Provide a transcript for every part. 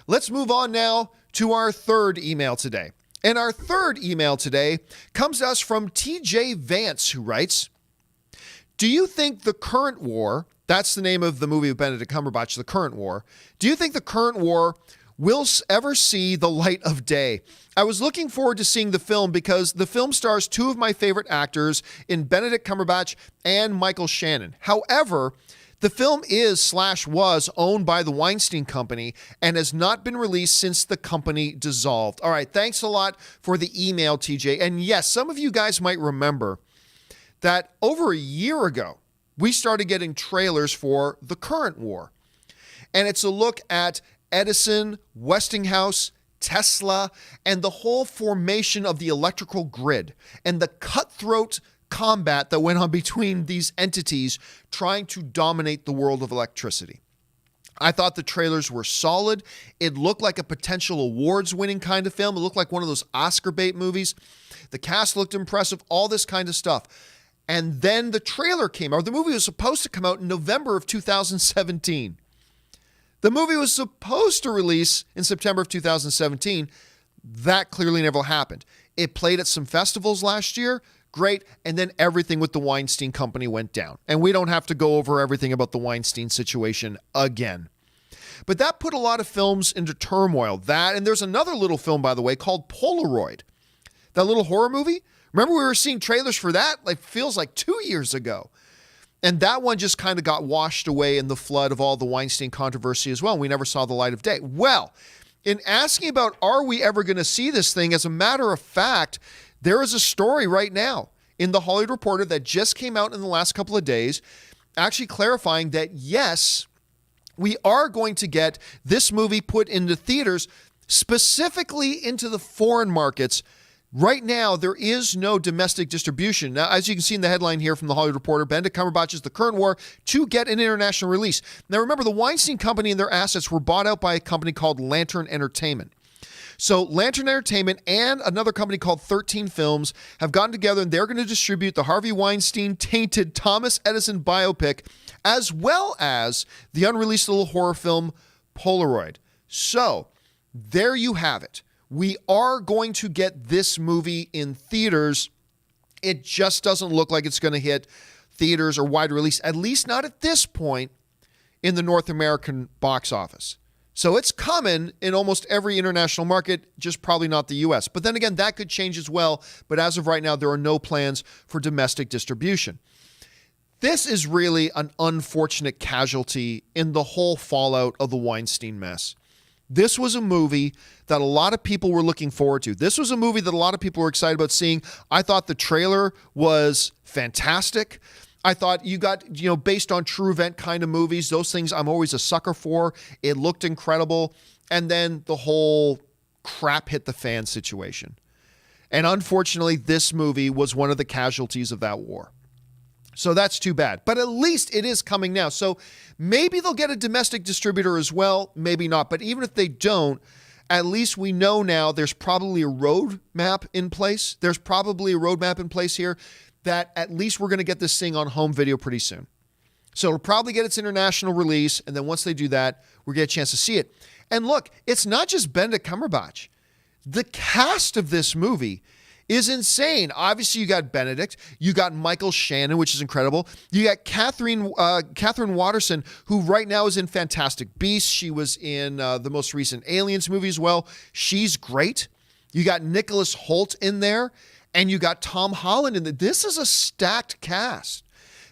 Let's move on now to our third email today. And our third email today comes to us from TJ Vance, who writes, do you think the current war, that's the name of the movie of Benedict Cumberbatch, The Current War, do you think the current war will ever see the light of day? I was looking forward to seeing the film because the film stars two of my favorite actors in Benedict Cumberbatch and Michael Shannon. However, the film is/was owned by the Weinstein Company and has not been released since the company dissolved. All right, thanks a lot for the email, TJ. And yes, some of you guys might remember that over a year ago, we started getting trailers for The Current War. And it's a look at Edison, Westinghouse, Tesla, and the whole formation of the electrical grid and the cutthroat combat that went on between these entities trying to dominate the world of electricity. I thought the trailers were solid. It looked like a potential awards-winning kind of film. It looked like one of those Oscar bait movies. The cast looked impressive, all this kind of stuff. And then the trailer came out. The movie was supposed to come out in November of 2017. The movie was supposed to release in September of 2017. That clearly never happened. It played at some festivals last year. Great. And then everything with the Weinstein Company went down. And we don't have to go over everything about the Weinstein situation again. But that put a lot of films into turmoil. That, and there's another little film, by the way, called Polaroid. That little horror movie. Remember we were seeing trailers for that? Like, feels like 2 years ago. And that one just kind of got washed away in the flood of all the Weinstein controversy as well. We never saw the light of day. Well, in asking about are we ever going to see this thing, as a matter of fact, there is a story right now in the Hollywood Reporter that just came out in the last couple of days, actually clarifying that, yes, we are going to get this movie put into theaters, specifically into the foreign markets. Right now, there is no domestic distribution. Now, as you can see in the headline here from the Hollywood Reporter, Benedict Cumberbatch's The Current War to get an international release. Now, remember, the Weinstein Company and their assets were bought out by a company called Lantern Entertainment. So Lantern Entertainment and another company called 13 Films have gotten together and they're going to distribute the Harvey Weinstein tainted Thomas Edison biopic, as well as the unreleased little horror film Polaroid. So there you have it. We are going to get this movie in theaters. It just doesn't look like it's going to hit theaters or wide release, at least not at this point in the North American box office. So it's coming in almost every international market, just probably not the U.S. But then again, that could change as well. But as of right now, there are no plans for domestic distribution. This is really an unfortunate casualty in the whole fallout of the Weinstein mess. This was a movie that a lot of people were looking forward to. This was a movie that a lot of people were excited about seeing. I thought the trailer was fantastic. I thought you got, based on true event kind of movies, those things I'm always a sucker for. It looked incredible. And then the whole crap hit the fan situation. And unfortunately, this movie was one of the casualties of that war. So that's too bad. But at least it is coming now. So maybe they'll get a domestic distributor as well. Maybe not. But even if they don't, at least we know now there's probably a roadmap in place. There's probably a roadmap in place here that at least we're going to get this thing on home video pretty soon. So it'll probably get its international release, and then once they do that, we'll get a chance to see it. And look, it's not just Benedict Cumberbatch. The cast of this movie is insane. Obviously, you got Benedict. You got Michael Shannon, which is incredible. You got Catherine Waterston, who right now is in Fantastic Beasts. She was in the most recent Aliens movie as well. She's great. You got Nicholas Hoult in there. And you got Tom Holland in there. This is a stacked cast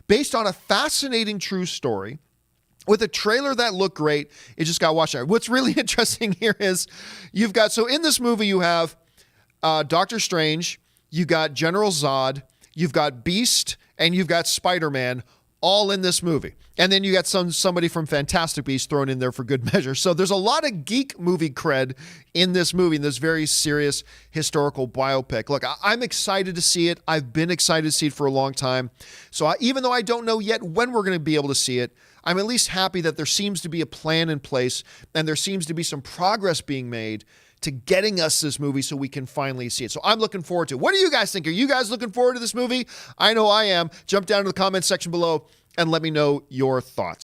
based on a fascinating true story with a trailer that looked great. It just got watched out. What's really interesting here is so in this movie, you have Doctor Strange, you got General Zod, you've got Beast, and you've got Spider-Man all in this movie. And then you got somebody from Fantastic Beasts thrown in there for good measure. So there's a lot of geek movie cred in this movie, in this very serious historical biopic. Look, I'm excited to see it. I've been excited to see it for a long time. So even though I don't know yet when we're going to be able to see it, I'm at least happy that there seems to be a plan in place and there seems to be some progress being made to getting us this movie so we can finally see it. So I'm looking forward to it. What do you guys think? Are you guys looking forward to this movie? I know I am. Jump down to the comments section below and let me know your thoughts.